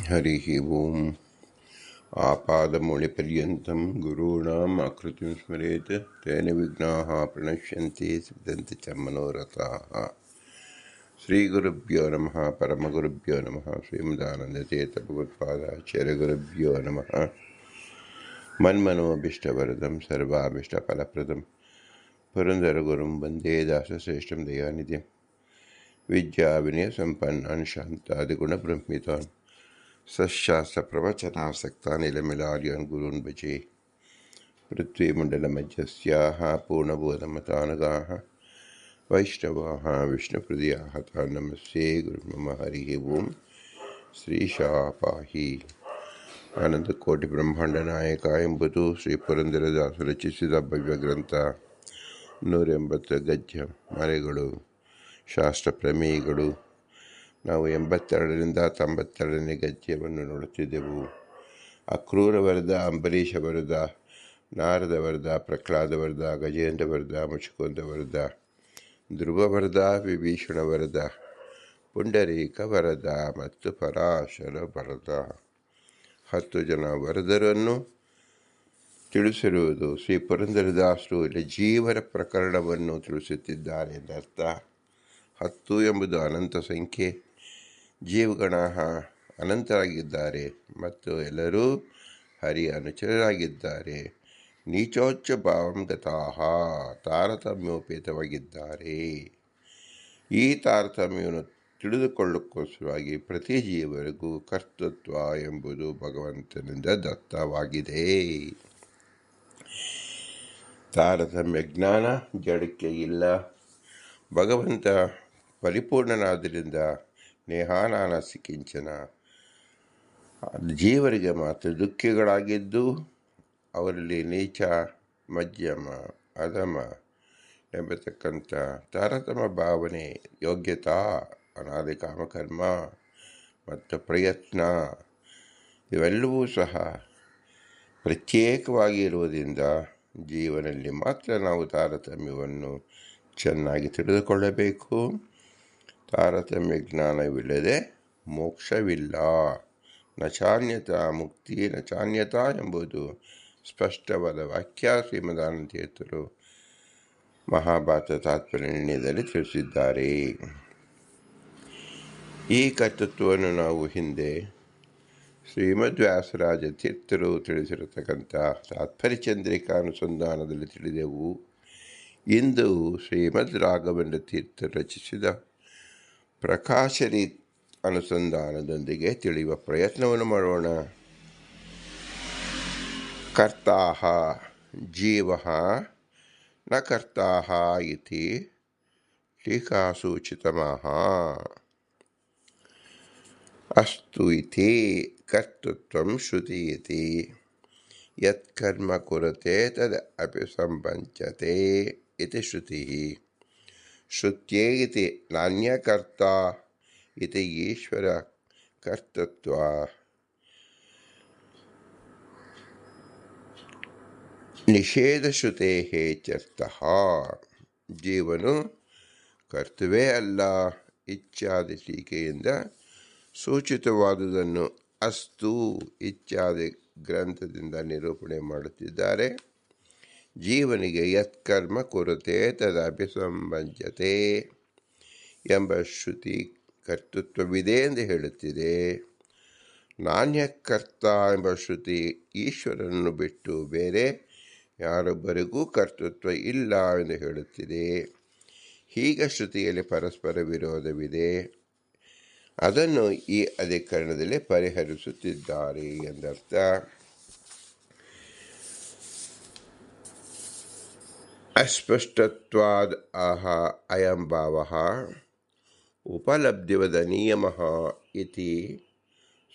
हरिः ओम् आपादमौलिपर्यन्तं गुरूणाम् आकृतिं स्मरेत् तेन विघ्नाः प्रणश्यन्ति सिद्ध्यन्ति च मनोरथाः। श्रीगुरुभ्यो नमः। परमगुरुभ्यो नमः। श्रीमदानन्दतीर्थभगवत्पादाचार्यगुरुभ्यो नमः। मन्मनोऽभीष्टवरदं सर्वाभीष्टफलप्रदं पुरन्दरगुरुं वन्दे दासश्रेष्ठं दयानिधिं विद्याविनयसम्पन्नान् शान्तादिगुणब्रह्मितान् सशास्त्रप्रवचनासक्तान् निलमिलार्यान् गुरून् भजे। पृथ्वीमण्डलमध्यस्याः पूर्णबोधमतानगाः वैष्णवाः विष्णुहृदयाः तान् नमस्ये गुरुर्मम। हरिः ओम्। ಶ್ರೀಶಾಪಾಹಿ ಆನಂದಕೋಟಿ ಬ್ರಹ್ಮಾಂಡ ನಾಯಕ ಎಂಬುದು ಶ್ರೀ ಪುರಂದರದಾಸರು ರಚಿಸಿದ ಭವ್ಯ ಗ್ರಂಥ. 180 ಗದ್ಯ ಮರೆಗಳು, ಶಾಸ್ತ್ರಪ್ರಮೇಯಗಳು. ನಾವು 82ರಿಂದ 92ನೇ ಗದ್ಯವನ್ನು ನೋಡುತ್ತಿದ್ದೆವು. ಅಕ್ರೂರ ವರದ, ಅಂಬರೀಷ ವರದ, ನಾರದ ವರದ, ಪ್ರಹ್ಲಾದ ವರದ, ಗಜೇಂದ್ರ ವರದ, ಮುಚುಕುಂದ ವರದ, ಧ್ರುವ ವರದ, ವಿಭೀಷಣ ವರದ, ಪುಂಡರೀಕ ವರದ ಮತ್ತು ಪರಾಶರ ವರದ 10 ಜನ ವರದರನ್ನು ತಿಳಿಸಿರುವುದು. ಶ್ರೀ ಪುರಂದರದಾಸರು ಇಲ್ಲಿ ಜೀವರ ಪ್ರಕರಣವನ್ನು ತಿಳಿಸುತ್ತಿದ್ದಾರೆ ಎಂದರ್ಥ. 10 ಎಂಬುದು ಅನಂತ ಸಂಖ್ಯೆ. ಜೀವಗಣ ಅನಂತರಾಗಿದ್ದಾರೆ ಮತ್ತು ಎಲ್ಲರೂ ಹರಿಯ ಅನುಚರರಾಗಿದ್ದಾರೆ. ನೀಚೋಚ್ಚ ಭಾವಂ ಗತಾಹ, ತಾರತಮ್ಯೋಪೇತವಾಗಿದ್ದಾರೆ. ಈ ತಾರತಮ್ಯವನ್ನು ತಿಳಿದುಕೊಳ್ಳೋಕ್ಕೋಸ್ಕರವಾಗಿ ಪ್ರತಿ ಜೀವರಿಗೂ ಕರ್ತೃತ್ವ ಎಂಬುದು ಭಗವಂತನಿಂದ ದತ್ತವಾಗಿದೆ. ತಾರತಮ್ಯ ಜ್ಞಾನ ಜಡಕ್ಕೆ ಇಲ್ಲ. ಭಗವಂತ ಪರಿಪೂರ್ಣನಾದ್ದರಿಂದ ನೇಹಾನಾನಸಿ ಕಿಂಚನ. ಜೀವರಿಗೆ ಮಾತ್ರ ದುಃಖಿಗಳಾಗಿದ್ದು ಅವರಲ್ಲಿ ನೀಚ, ಮಧ್ಯಮ, ಅಧಮ ಎಂಬತಕ್ಕಂಥ ತಾರತಮ್ಯ ಭಾವನೆ, ಯೋಗ್ಯತಾ, ಅನಾದಿ ಕಾಮಕರ್ಮ ಮತ್ತು ಪ್ರಯತ್ನ ಇವೆಲ್ಲವೂ ಸಹ ಪ್ರತ್ಯೇಕವಾಗಿ ಇರುವುದರಿಂದ ಜೀವನದಲ್ಲಿ ಮಾತ್ರ ನಾವು ತಾರತಮ್ಯವನ್ನು ಚೆನ್ನಾಗಿ ತಿಳಿದುಕೊಳ್ಳಬೇಕು. ತಾರತಮ್ಯ ಜ್ಞಾನವಿಲ್ಲದೆ ಮೋಕ್ಷವಿಲ್ಲ. ನಚಾನ್ಯತಾ ಮುಕ್ತಿ ನಚಾನ್ಯತಾ ಎಂಬುದು ಸ್ಪಷ್ಟವಾದ ವಾಕ್ಯ. ಶ್ರೀಮದಾನಂದತೀರ್ಥರು ಮಹಾಭಾರತ ತಾತ್ಪರ್ಯ ನಿರ್ಣಯದಲ್ಲಿ ತಿಳಿಸಿದ್ದಾರೆ. ಈ ಕರ್ತೃತ್ವವನ್ನು ನಾವು ಹಿಂದೆ ಶ್ರೀಮದ್ ವ್ಯಾಸರಾಜ ತೀರ್ಥರು ತಿಳಿಸಿರತಕ್ಕಂಥ ತಾತ್ಪರ್ಯ ಚಂದ್ರಿಕಾ ಅನುಸಂಧಾನದಲ್ಲಿ ತಿಳಿದೆವು. ಇಂದು ಶ್ರೀಮದ್ ರಾಘವೇಂದ್ರ ತೀರ್ಥರು ರಚಿಸಿದ ಪ್ರಕಾಶರಿ ಅನುಸಂಧಾನದೊಂದಿಗೆ ತಿಳಿಯುವ ಪ್ರಯತ್ನವನ್ನು ಮಾಡೋಣ. ಕರ್ತಾಃ ಜೀವಃ ನ ಕರ್ತಾಃ ಇತಿ ಟೀಕಾಸೂಚಿತಮಃ. ಅಸ್ತು ಇತಿ ಕರ್ತೃತ್ವಂ ಶ್ರುತೀಯತೆ. ಯತ್ ಕರ್ಮ ಕುರುತೆ ತದ್ ಅಭಿಸಂಬಂಚ್ಯತೆ ಇತಿ ಶ್ರುತಿಃ. ಶ್ರುತ್ಯೇ ಇತಿ ನಾನ್ಯಕರ್ತ ಇತಿ ಈಶ್ವರ ಕರ್ತೃತ್ವ. ನಿಷೇಧಶ್ರುತೇಃ ಇತ್ಯರ್ಥಃ. ಜೀವನು ಕರ್ತೃವೇ ಅಲ್ಲ ಇತ್ಯಾದಿ ಟೀಕೆಯಿಂದ ಸೂಚಿತವಾದುದನ್ನು ಅಸ್ತು ಇತ್ಯಾದಿ ಗ್ರಂಥದಿಂದ ನಿರೂಪಣೆ ಮಾಡುತ್ತಿದ್ದಾರೆ. ಜೀವನಿಗೆ ಯತ್ಕರ್ಮ ಕುರುತೆ ತದಭಿಸಂಬಂಧ್ಯತೆ ಎಂಬ ಶ್ರುತಿ ಕರ್ತೃತ್ವವಿದೆ ಎಂದು ಹೇಳುತ್ತಿದೆ. ನಾಣ್ಯಕರ್ತ ಎಂಬ ಶ್ರುತಿ ಈಶ್ವರನನ್ನು ಬಿಟ್ಟು ಬೇರೆ ಯಾರೊಬ್ಬರಿಗೂ ಕರ್ತೃತ್ವ ಇಲ್ಲ ಎಂದು ಹೇಳುತ್ತಿದೆ. ಹೀಗೆ ಶ್ರುತಿಯಲ್ಲಿ ಪರಸ್ಪರ ವಿರೋಧವಿದೆ. ಅದನ್ನು ಈ ಅಧಿಕರಣದಲ್ಲಿ ಪರಿಹರಿಸುತ್ತಿದ್ದಾರೆ ಎಂದರ್ಥ. ಅಸ್ಪಷ್ಟತ್ವಾದ್ ಆಹ ಅಯಂ ಭಾವಃ ಉಪಲಬ್ಧಿವದ ನಿಯಮಃ ಇತಿ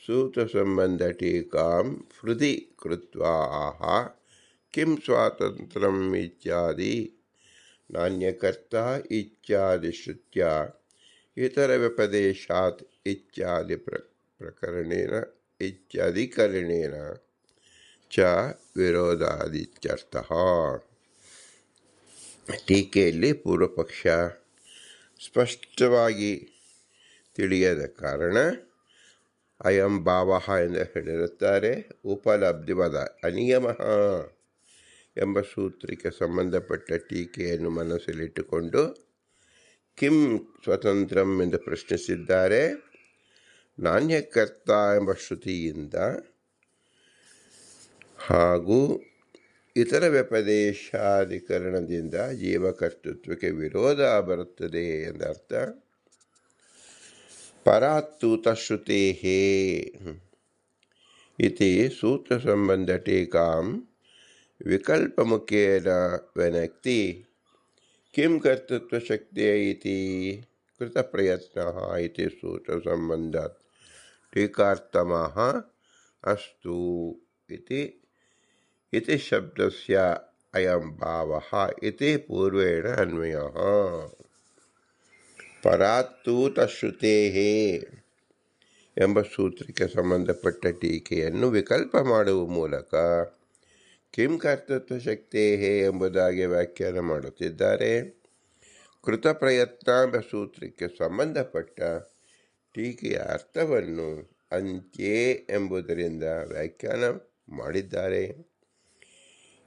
ಸೂತ್ರಸಂಬಂಧ ಟೀಕಾಂ ಹೃದಿ ಕೃತ್ವಾ ಆಹ ಕಿಂ ಸ್ವಾತಂತ್ರ್ಯಂ ಇತ್ಯಾದಿ ನಾಣ್ಯಕರ್ತ ಇತ್ಯಾದಿ ಶ್ರುತ್ಯ ಇತರ ವ್ಯಪದೇಶಾತ್ ಇತ್ಯಾದಿ ಪ್ರಕರಣೇನ ಇತ್ಯಾದಿಕರಣೇನ ಚ ವಿರೋಧಾದಿತ್ಯರ್ಥಃ. ಟೀಕೆಯಲ್ಲಿ ಪೂರ್ವಪಕ್ಷ ಸ್ಪಷ್ಟವಾಗಿ ತಿಳಿಯದ ಕಾರಣ ಅಯಂ ಭಾವ ಎಂದು ಹೇಳಿರುತ್ತಾರೆ. ಉಪಲಬ್ಧಿವಾದ ಅನಿಯಮ ಎಂಬ ಸೂತ್ರಕ್ಕೆ ಸಂಬಂಧಪಟ್ಟ ಟೀಕೆಯನ್ನು ಮನಸ್ಸಲ್ಲಿಟ್ಟುಕೊಂಡು ಕಿಂ ಸ್ವತಂತ್ರಂ ಎಂದು ಪ್ರಶ್ನಿಸಿದ್ದಾರೆ. ನಾಣ್ಯಕರ್ತ ಎಂಬ ಶ್ರುತಿಯಿಂದ ಹಾಗೂ ಇತರ ವ್ಯಪದೇಶಾಧಿಕರಣದಿಂದ ಜೀವಕರ್ತೃತ್ವಕ್ಕೆ ವಿರೋಧ ಬರುತ್ತದೆ ಎಂದರ್ಥ. ಪರಾತ್ತೂತ ಶ್ರುತೇಃ ಇತಿ ಸೂತ್ರ ಸಂಬಂಧ ಟೀಕಾಂ ವಿಕಲ್ಪಮುಖೇನ ವ್ಯನಕ್ತಿ ಕಿಂ ಕರ್ತೃತ್ವ ಶಕ್ತಿಯ ಇತಿ ಕೃತಪ್ರಯತ್ನಃ ಇತಿ ಸೂತ್ರ ಸಂಬಂಧ ಟೀಕಾರ್ಥಮಃ ಅಸ್ತು ಇತಿ ಶಬ್ದಸ್ಯ ಅಯಂ ಭಾವಃ ಇತಿ ಪೂರ್ವೇಣ ಅನ್ವಯಃ. ಪರಾತ್ತೂತ ಶ್ರುತೇಃ ಎಂಬ ಸೂತ್ರಕ್ಕೆ ಸಂಬಂಧಪಟ್ಟ ಟೀಕೆಯನ್ನು ವಿಕಲ್ಪ ಮಾಡುವ ಮೂಲಕ ಕಿಂ ಕರ್ತೃತ್ವ ಶಕ್ತೇ ಎಂಬುದಾಗಿ ವ್ಯಾಖ್ಯಾನ ಮಾಡುತ್ತಿದ್ದಾರೆ. ಕೃತಪ್ರಯತ್ನ ಎಂಬ ಸೂತ್ರಕ್ಕೆ ಸಂಬಂಧಪಟ್ಟ ಟೀಕೆಯ ಅರ್ಥವನ್ನು ಅಂತ್ಯೇ ಎಂಬುದರಿಂದ ವ್ಯಾಖ್ಯಾನ ಮಾಡಿದ್ದಾರೆ.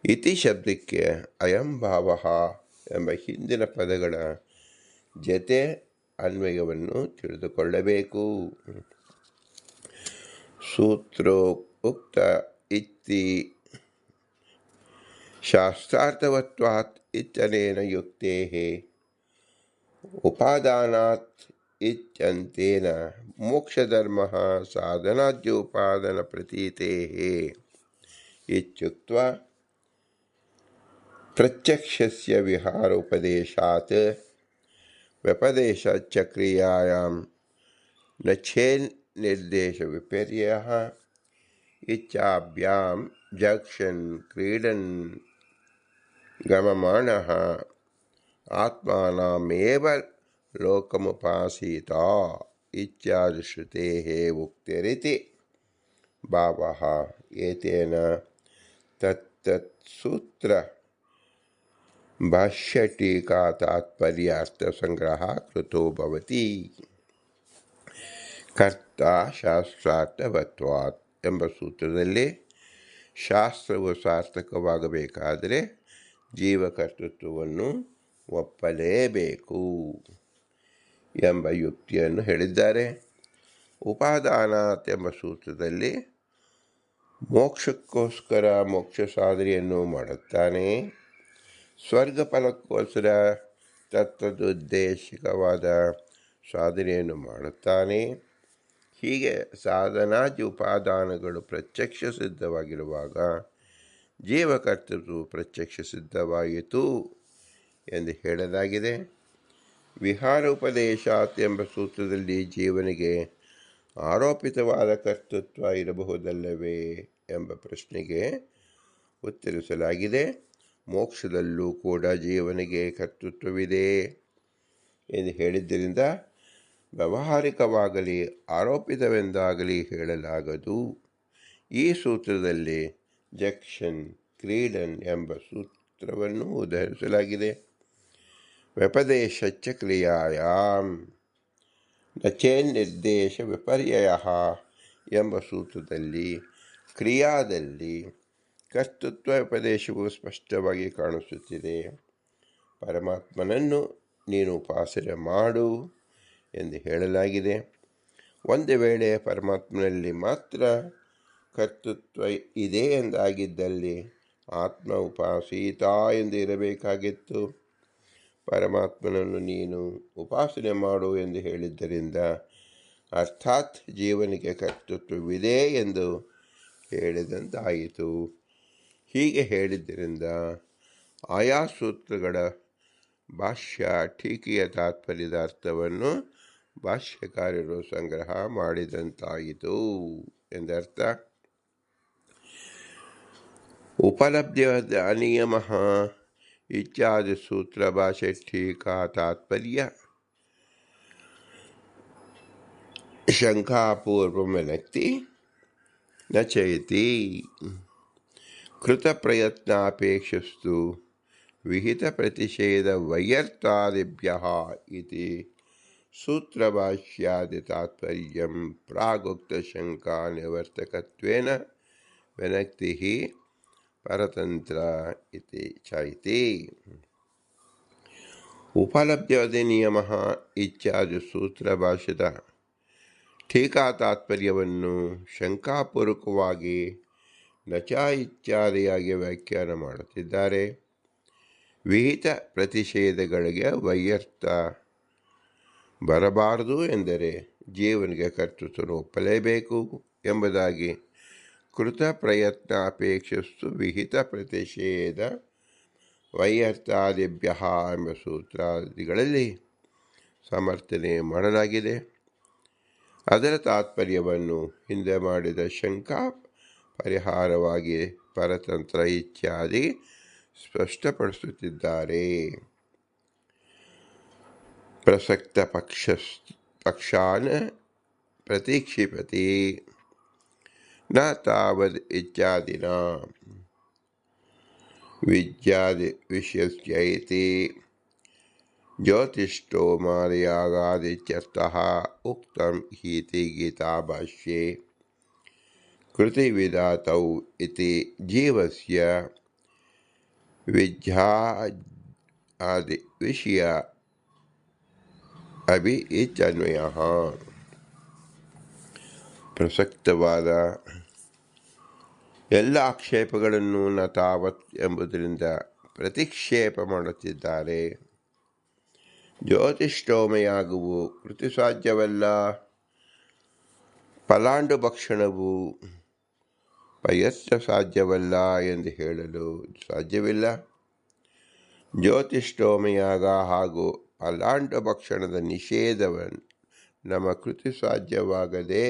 ಇತಿ ಶಬ್ದಕ್ಕೆ ಅಯಂ ಭಾವ ಎಂಬ ಹಿಂದಿನ ಪದಗಳ ಜತೆ ಅನ್ವಯವನ್ನು ತಿಳಿದುಕೊಳ್ಳಬೇಕು. ಸೂತ್ರೋಕ್ತ ಇತಿ ಶಾಸ್ತ್ರಾರ್ಥವತ್ವಾತ್ ಇತ್ಯನೇನ ಯುಕ್ತೇಃ ಉಪಾದಾನಾತ್ ಇತ್ಯಂತೇನ ಮೋಕ್ಷಧರ್ಮಃ ಸಾಧನಾದ್ಯೋಪಾದಾನ ಪ್ರತೀತೇಃ ಇತ್ಯುಕ್ತ್ವಾ ಪ್ರತ್ಯಕ್ಷಸ್ಯ ವಿಹಾರೋಪದೇಶಾತ್ ವ್ಯಪದೇಶಾಚ್ಚ ಕ್ರಿಯಾಯಾಂ ನ ಛೇನ್ನಿರ್ದೇಶ ವಿಪರ್ಯಯಃ ಇಚ್ಛಾಭ್ಯಾಂ ಜಕ್ಷನ್ ಕ್ರೀಡನ್ ಗಮಮಾನಃ ಆತ್ಮಾನಮೇವ ಲೋಕಮುಪಾಸೀತ ಇತ್ಯಾದಿ ಶ್ರುತೇಃ ಉಕ್ತಿರಿತಿ ಭಾವಃ. ಏತೇನ ತತ್ತತ್ ಸೂತ್ರ ಭಾಷ್ಯಟೀಕಾ ತಾತ್ಪರ್ಯಾರ್ಥ ಸಂಗ್ರಹ ಕೃತೋ ಭವತಿ. ಕರ್ತ ಶಾಸ್ತ್ರಾರ್ಥವತ್ವಾತ್ ಎಂಬ ಸೂತ್ರದಲ್ಲಿ ಶಾಸ್ತ್ರವು ಸಾರ್ಥಕವಾಗಬೇಕಾದರೆ ಜೀವಕರ್ತೃತ್ವವನ್ನು ಒಪ್ಪಲೇಬೇಕು ಎಂಬ ಯುಕ್ತಿಯನ್ನು ಹೇಳಿದ್ದಾರೆ. ಉಪಾದಾನಾತ್ ಎಂಬ ಸೂತ್ರದಲ್ಲಿ ಮೋಕ್ಷಕ್ಕೋಸ್ಕರ ಮೋಕ್ಷ ಸಾಧನೆಯನ್ನು ಮಾಡುತ್ತಾನೆ, ಸ್ವರ್ಗ ಫಲಕ್ಕೋಸ್ಕರ ತತ್ತದುದ್ದೇಶಿಕವಾದ ಸಾಧನೆಯನ್ನು ಮಾಡುತ್ತಾನೆ. ಹೀಗೆ ಸಾಧನಾದಿ ಉಪಾದಾನಗಳು ಪ್ರತ್ಯಕ್ಷ ಸಿದ್ಧವಾಗಿರುವಾಗ ಜೀವಕರ್ತೃತ್ವ ಪ್ರತ್ಯಕ್ಷ ಸಿದ್ಧವಾಯಿತು ಎಂದು ಹೇಳಲಾಗಿದೆ. ವಿಹಾರೋಪದೇಶಾತ್ ಎಂಬ ಸೂತ್ರದಲ್ಲಿ ಜೀವನಿಗೆ ಆರೋಪಿತವಾದ ಕರ್ತೃತ್ವ ಇರಬಹುದಲ್ಲವೇ ಎಂಬ ಪ್ರಶ್ನೆಗೆ ಉತ್ತರಿಸಲಾಗಿದೆ. ಮೋಕ್ಷದಲ್ಲೂ ಕೂಡ ಜೀವನಿಗೆ ಕರ್ತೃತ್ವವಿದೆ ಎಂದು ಹೇಳಿದ್ದರಿಂದ ವ್ಯಾವಹಾರಿಕವಾಗಲಿ ಆರೋಪಿತವೆಂದಾಗಲಿ ಹೇಳಲಾಗದು. ಈ ಸೂತ್ರದಲ್ಲಿ ಜಕ್ಷನ್ ಕ್ರೀಡನ್ ಎಂಬ ಸೂತ್ರವನ್ನು ಉದಾಹರಿಸಲಾಗಿದೆ. ವ್ಯಪದೇಶಚ್ಚ ಕ್ರಿಯಾಯಾಂ ನ ಚೇನ್ನಿರ್ದೇಶ ವಿಪರ್ಯಯಃ ಎಂಬ ಸೂತ್ರದಲ್ಲಿ ಕ್ರಿಯಾದಲ್ಲಿ ಕರ್ತೃತ್ವ ಉಪದೇಶವು ಸ್ಪಷ್ಟವಾಗಿ ಕಾಣಿಸುತ್ತಿದೆ. ಪರಮಾತ್ಮನನ್ನು ನೀನು ಉಪಾಸನೆ ಮಾಡು ಎಂದು ಹೇಳಲಾಗಿದೆ. ಒಂದು ವೇಳೆ ಪರಮಾತ್ಮನಲ್ಲಿ ಮಾತ್ರ ಕರ್ತೃತ್ವ ಇದೆ ಎಂದಾಗಿದ್ದಲ್ಲಿ ಆತ್ಮ ಉಪಾಸೀತ ಎಂದು ಇರಬೇಕಾಗಿತ್ತು. ಪರಮಾತ್ಮನನ್ನು ನೀನು ಉಪಾಸನೆ ಮಾಡು ಎಂದು ಹೇಳಿದ್ದರಿಂದ ಅರ್ಥಾತ್ ಜೀವನಿಗೆ ಕರ್ತೃತ್ವವಿದೆ ಎಂದು ಹೇಳಿದಂತಾಯಿತು. ಹೀಗೆ ಹೇಳಿದ್ದರಿಂದ ಆಯಾ ಸೂತ್ರಗಳ ಭಾಷ್ಯ ಟೀಕೆಯ ತಾತ್ಪರ್ಯದ ಅರ್ಥವನ್ನು ಭಾಷ್ಯಕಾರರು ಸಂಗ್ರಹ ಮಾಡಿದಂತಾಯಿತು ಎಂದರ್ಥ. ಉಪಲಬ್ಧಿವಾದ ಅನಿಯಮಃ ಇತ್ಯಾದಿ ಸೂತ್ರ ಭಾಷೆ ಟೀಕಾ ತಾತ್ಪರ್ಯ ಶಂಕಾಪೂರ್ವಮನಕ್ತಿ ನ ಚೇತಿ सूत्रभाष्यादि तात्पर्यं प्रागुक्तशङ्का निवर्तकत्वेन विनक्तिः परतन्त्र इति चैति उपलब्धवादी नियमः इत्यादि सूत्रभाष्ಯದ ಟೀಕಾ ತಾತ್ಪರ್ಯವನ್ನು ಶಂಕಾಪೂರ್ವಕವಾಗಿ ನಚ ಇತ್ಯಾದಿಯಾಗಿ ವ್ಯಾಖ್ಯಾನ ಮಾಡುತ್ತಿದ್ದಾರೆ. ವಿಹಿತ ಪ್ರತಿಷೇಧಗಳಿಗೆ ವೈಯರ್ಥ ಬರಬಾರದು ಎಂದರೆ ಜೀವನಿಗೆ ಕರ್ತೃತ್ವವನ್ನು ಒಪ್ಪಲೇಬೇಕು ಎಂಬುದಾಗಿ ಕೃತ ಪ್ರಯತ್ನ ಅಪೇಕ್ಷಿಸ್ತು ವಿಹಿತ ಪ್ರತಿಷೇಧ ವೈಯರ್ಥಾದಿಭ್ಯ ಎಂಬ ಸೂತ್ರಾದಿಗಳಲ್ಲಿ ಸಮರ್ಥನೆ ಮಾಡಲಾಗಿದೆ. ಅದರ ತಾತ್ಪರ್ಯವನ್ನು ಹಿಂದೆ ಮಾಡಿದ ಶಂಕಾ ಪರಿಹಾರವಾಗಿ ಪರತಂತ್ರ ಇತ್ಯಾದಿ ಸ್ಪಷ್ಟಪಡಿಸುತ್ತಿದ್ದಾರೆ. ಪ್ರಸಕ್ತ ಪಕ್ಷಾನ್ ಪ್ರತಿಕ್ಷಿಪತಿ ನ ತಾವದ್ ಇತ್ಯಾದಿನ ವಿದ್ಯಾದಿ ವಿಷಯಸ್ಯೈತಿ ಜ್ಯೋತಿಷ್ಠೋ ಮಾರ್ಯಾಗಾದಿತ್ಯರ್ಥಃ ಉಕ್ತಂ ಹೀತಿ ಗೀತಾಭಾಷ್ಯೆ ಕೃತಿವಿಧಾತೌ ಇತಿ ಜೀವಸ್ಯ ವಿದ್ಯಾದಿ ವಿಷಯ ಅಭಿ ಇತ್ಯನ್ವಯಃ. ಪ್ರಸಕ್ತವಾದ ಎಲ್ಲ ಆಕ್ಷೇಪಗಳನ್ನು ನ ತಾವತ್ ಎಂಬುದರಿಂದ ಪ್ರತಿಕ್ಷೇಪ ಮಾಡುತ್ತಿದ್ದಾರೆ. ಜ್ಯೋತಿಷ್ಠೋಮಯಾಗವು ಕೃತಿ ಸಾಧ್ಯವಲ್ಲ, ಫಲಾಂಡು ಭಕ್ಷಣವು ಪಯಸ್ಸ ಸಾಧ್ಯವಲ್ಲ ಎಂದು ಹೇಳಲು ಸಾಧ್ಯವಿಲ್ಲ. ಜ್ಯೋತಿಷ್ಠೋಮಯಾಗ ಹಾಗೂ ಫಲಾಂಡು ಭಕ್ಷಣದ ನಿಷೇಧವನ್ನು ನಮ್ಮ ಕೃತಿ ಸಾಧ್ಯವಾಗದೆ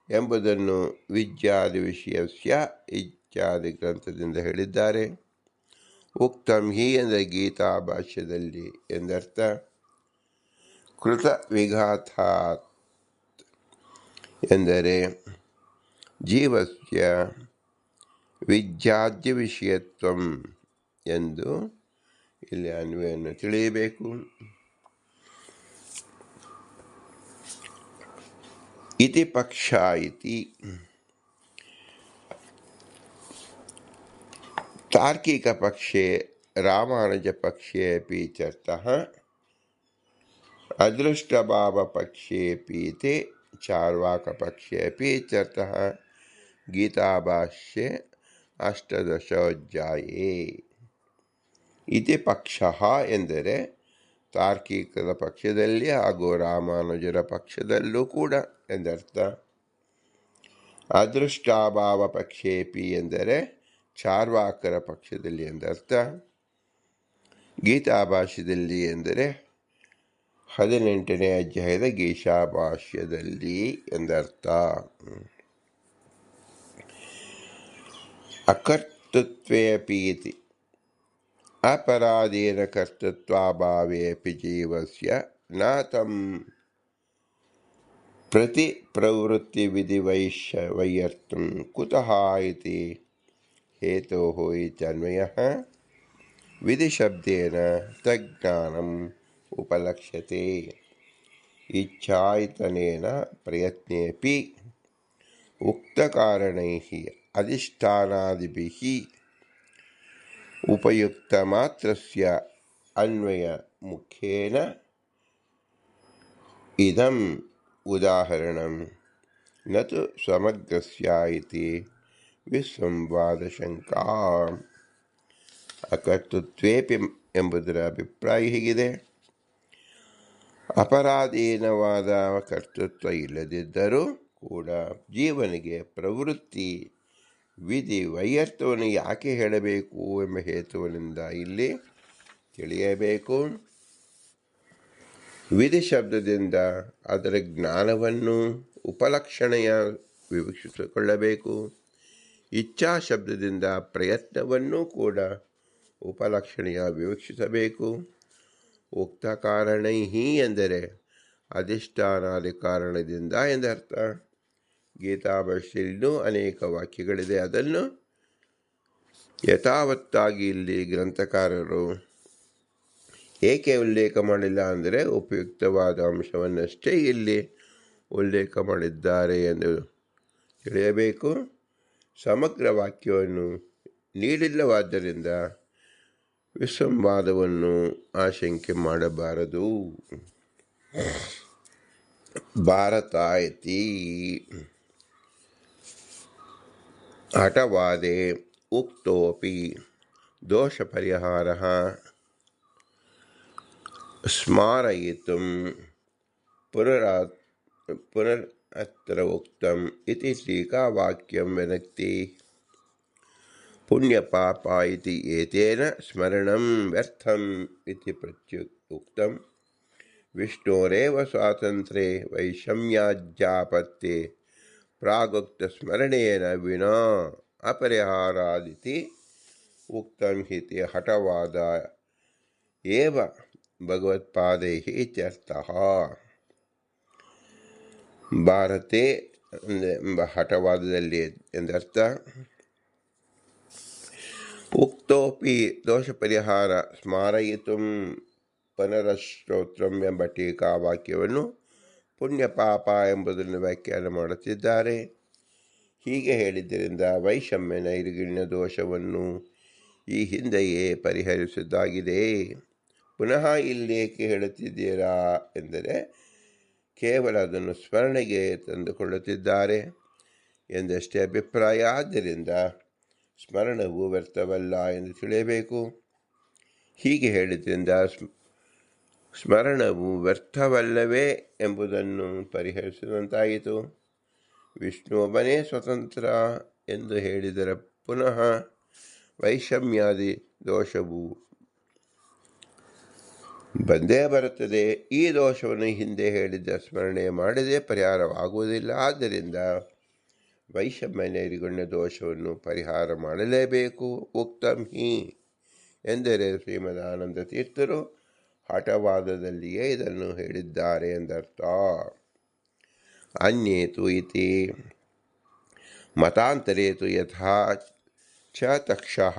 ಎಂಬುದನ್ನು ವಿದ್ಯಾದಿ ವಿಷಯಸ್ಯ ಇತ್ಯಾದಿ ಗ್ರಂಥದಿಂದ ಹೇಳಿದ್ದಾರೆ. ಉಕ್ತಂ ಹಿ ಎಂದರೆ ಗೀತಾ ಭಾಷ್ಯದಲ್ಲಿ ಎಂದರ್ಥ. ಕೃತ ವಿಘಾತಾತ್ ಎಂದರೆ ಜೀವಸ್ಯ ವಿದ್ಯಾದ್ಯ ವಿಷಯತ್ವಂ ಎಂದು ಇಲ್ಲಿ ಅನ್ವಯನ್ನು ತಿಳಿಯಬೇಕು. ಇತಿ ಪಕ್ಷ ಇತಿ ತಾರ್ಕಿಕ ಪಕ್ಷೆ ರಾಮಾನುಜ ಪಕ್ಷೆ ಅಪಿ ಚರ್ತಃ ಅದೃಷ್ಟಭಾವ ಪಕ್ಷೆ ಅಪಿ ತೇ ಚಾರ್ವಾಕ ಪಕ್ಷೆ ಅಪಿ ಚರ್ತಃ ಗೀತಾಭಾಷ್ಯೆ ಅಷ್ಟದಶೋಧ್ಯಾಯೇ. ಇತಿ ಪಕ್ಷ ಎಂದರೆ ತಾರ್ಕಿಕದ ಪಕ್ಷದಲ್ಲಿ ಹಾಗೂ ರಾಮಾನುಜರ ಪಕ್ಷದಲ್ಲೂ ಕೂಡ ಎಂದರ್ಥ. ಅದೃಷ್ಟಾಭಾವ ಪಕ್ಷೇಪಿ ಎಂದರೆ ಚಾರ್ವಾಕರ ಪಕ್ಷದಲ್ಲಿ ಎಂದರ್ಥ. ಗೀತಾಭಾಷ್ಯದಲ್ಲಿ ಎಂದರೆ 18ನೇ ಅಧ್ಯಾಯದ ಗೀತಾಭಾಷ್ಯದಲ್ಲಿ ಎಂದರ್ಥ. ಅಕರ್ತೃತ್ವೇಪಿ ಇತಿ ಅಪರಾಧೇನ ಕರ್ತೃತ್ವಾಭಾವೇಪಿ ಜೀವಸ್ಯ ನ ತಂ ಪ್ರತಿ ಪ್ರವೃತ್ತಿ ವಿಧಿ ವೈಯರ್ಥಂ ಕುತಃ ಇತಿ ಹೇತೋಃ ಇತ್ಯನ್ವಯಃ. ವಿಧಿಶಬ್ದೇನ ತಜ್ಞಾನಂ ಉಪಲಕ್ಷ್ಯತೆ ಇಚ್ಛಾಯತನೇನ ಪ್ರಯತ್ನೇಪಿ ಉಕ್ತಕಾರಣೈಃ ಅಧಿಷ್ಠಾನಾದಿಭಿಃ ಉಪಯುಕ್ತಮಾತ್ರಸ್ಯ ಅನ್ವಯ ಮುಖೇನ ಇದಂ ಉದಾಹರಣಂ ನತು ಸಮಗ್ರಸ್ಯ ಇತಿ ವಿಸಂವಾದಶಂಕಾ. ಅಕರ್ತೃತ್ವೇಪಿ ಎಂಬುದರ ಅಭಿಪ್ರಾಯ ಹೀಗಿದೆ. ಅಪರಾಧೀನವಾದ ಕರ್ತೃತ್ವ ಇಲ್ಲದಿದ್ದರೂ ಕೂಡ ಜೀವನಿಗೆ ಪ್ರವೃತ್ತಿ ವಿಧಿ ವೈಯರ್ಥವನ್ನು ಯಾಕೆ ಹೇಳಬೇಕು ಎಂಬ ಹೇತುವಿನಿಂದ ಇಲ್ಲಿ ತಿಳಿಯಬೇಕು. ವಿಧಿ ಶಬ್ದದಿಂದ ಅದರ ಜ್ಞಾನವನ್ನು ಉಪಲಕ್ಷಣೆಯ ವಿವಕ್ಷಿಸಿಕೊಳ್ಳಬೇಕು. ಇಚ್ಛಾ ಶಬ್ದದಿಂದ ಪ್ರಯತ್ನವನ್ನೂ ಕೂಡ ಉಪಲಕ್ಷಣೆಯ ವಿವಕ್ಷಿಸಬೇಕು. ಉಕ್ತ ಕಾರಣೈಹಿ ಎಂದರೆ ಅಧಿಷ್ಠಾನಾದಿ ಕಾರಣದಿಂದ ಎಂದರ್ಥ. ಗೀತಾಭಾಷ್ಯದಲ್ಲೂ ಅನೇಕ ವಾಕ್ಯಗಳಿದೆ. ಅದನ್ನು ಯಥಾವತ್ತಾಗಿ ಇಲ್ಲಿ ಗ್ರಂಥಕಾರರು ಏಕೆ ಉಲ್ಲೇಖ ಮಾಡಿಲ್ಲ ಅಂದರೆ ಉಪಯುಕ್ತವಾದ ಅಂಶವನ್ನಷ್ಟೇ ಇಲ್ಲಿ ಉಲ್ಲೇಖ ಮಾಡಿದ್ದಾರೆ ಎಂದು ತಿಳಿಯಬೇಕು. ಸಮಗ್ರ ವಾಕ್ಯವನ್ನು ನೀಡಿಲ್ಲವಾದ್ದರಿಂದ ವಿಸಂವಾದವನ್ನು ಆಶಂಕೆ ಮಾಡಬಾರದು. ಭಾರತ ಇತಿ ಹಠವಾದೆ ಉಕ್ತೋಪಿ ದೋಷಪರಿಹಾರಃ ಸ್ಮಾರಯಿತುಂ ಪುನರತ್ರ ಉಕ್ತಂ ಇತಿ ಟೀಕಾವಾಕ್ಯಂ ವಿನಕ್ತಿ ಪುಣ್ಯಪಾಪ ಇತಿ ಏತೇನ ಸ್ಮರಣಂ ವ್ಯರ್ಥಂ ಇತಿ ಪ್ರತ್ಯುಕ್ತಂ ವಿಷ್ಣೋರೇವ ಸ್ವಾತಂತ್ರ್ಯೇ ವೈಷಮ್ಯಾಜ್ಜಾಪತ್ಯೆ ಪ್ರಾಗುಕ್ತಸ್ಮರಣೇನ ವಿನಾ ಅಪರಿಹಾರಾದಿತಿ ಉಕ್ತಂ ಇತಿ ಹಠವಾದ ಏವ ಭಗವತ್ಪಾದೈಃ ಇತ್ಯರ್ಥಃ. ಭಾರತೆ ಎಂಬ ಹಠವಾದದಲ್ಲಿ ಎಂದರ್ಥ. ಉಕ್ತೋಪಿ ದೋಷಪರಿಹಾರ ಸ್ಮಾರಯಿತುಂ ಪುನರಶ್ರೋತ್ರಂ ಎಂಬ ಟೀಕಾವಾಕ್ಯವನ್ನು ಪುಣ್ಯಪಾಪ ಎಂಬುದನ್ನು ವ್ಯಾಖ್ಯಾನ ಮಾಡುತ್ತಿದ್ದಾರೆ. ಹೀಗೆ ಹೇಳಿದ್ದರಿಂದ ವೈಷಮ್ಯ ನೈರ್ಗುಣ್ಯ ದೋಷವನ್ನು ಈ ಹಿಂದೆಯೇ ಪರಿಹರಿಸಿದ್ದಾಗಿದೆ. ಪುನಃ ಇಲ್ಲೇಕೆ ಹೇಳುತ್ತಿದ್ದೀರಾ ಎಂದರೆ ಕೇವಲ ಅದನ್ನು ಸ್ಮರಣೆಗೆ ತಂದುಕೊಳ್ಳುತ್ತಿದ್ದಾರೆ ಎಂದಷ್ಟೇ ಅಭಿಪ್ರಾಯ. ಆದ್ದರಿಂದ ಸ್ಮರಣವು ವ್ಯರ್ಥವಲ್ಲ ಎಂದು ತಿಳಿಯಬೇಕು. ಹೀಗೆ ಹೇಳಿದ್ದರಿಂದ ಸ್ಮರಣವು ವ್ಯರ್ಥವಲ್ಲವೇ ಎಂಬುದನ್ನು ಪರಿಹರಿಸಿದಂತಾಯಿತು. ವಿಷ್ಣು ಒಬ್ಬನೇ ಸ್ವತಂತ್ರ ಎಂದು ಹೇಳಿದರೆ ಪುನಃ ವೈಷಮ್ಯಾದಿ ದೋಷವು ಬಂದೇ ಬರುತ್ತದೆ. ಈ ದೋಷವನ್ನು ಹಿಂದೆ ಹೇಳಿದ ಸ್ಮರಣೆ ಮಾಡದೆ ಪರಿಹಾರವಾಗುವುದಿಲ್ಲ. ಆದ್ದರಿಂದ ವೈಷಮ್ಯ ನೈರ್ಗುಣ್ಯ ದೋಷವನ್ನು ಪರಿಹಾರ ಮಾಡಲೇಬೇಕು. ಉಕ್ತಂ ಹಿ ಎಂದರೆ ಶ್ರೀಮದಾನಂದ ತೀರ್ಥರು ಹಠವಾದದಲ್ಲಿಯೇ ಇದನ್ನು ಹೇಳಿದ್ದಾರೆ ಎಂದರ್ಥ. ಅನ್ಯೇತು ಇತಿ ಮತಾಂತರೇತು ಯಥಾ ಚ ತಕ್ಷಃ